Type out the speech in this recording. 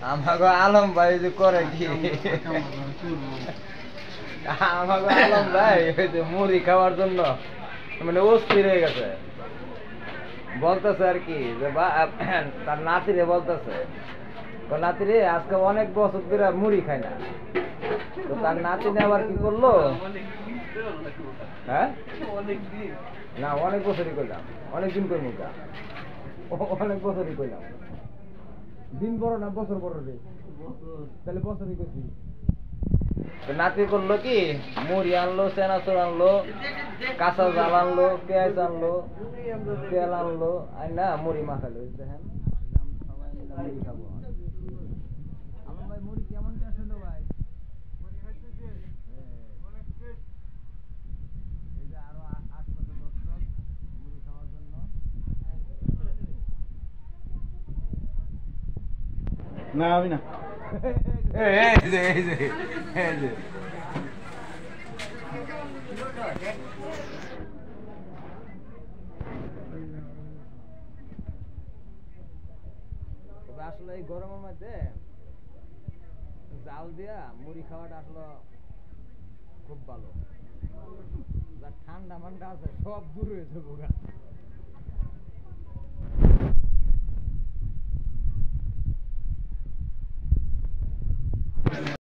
আমাকে আলম ভাই যে করে কি আমাকে আলম ভাই ওই যে মুড়ি খাওয়ার জন্য মানে অস্থির হয়ে গেছে বলতেছে আর কি যে তার নাতিরে বলতেছে নাতিরে আজকে অনেক বছর ধরে মুড়ি খায় না তো তার নাতিনে আবার কি করলো হ্যাঁ না অনেক বছরই করলাম অনেকদিন করে মুখা অনেক বছরই করলাম দিন বড় না বছর বড় রে তাহলে বছরই করছি নাতি করলো কি মুড়ি আনলো চেনাচুর আনলো কাঁচা জাল আনলো পেঁয়াজ আনলো তেল আনলো আর না মুড়ি মাখালো দেখেন মুড়ি খাবো আলম ভাই মুড়ি কেমন টেস্ট হলো ভাই এই যে আরো আশপাশে দর্শক মুড়ি খাওয়ার জন্য না আমি না আসলে এই গরমের মধ্যে জাল দিয়া মুড়ি খাওয়াটা আসলে খুব ভালো যা ঠান্ডা মান্ডা আছে সব দূর হয়েছে বোকা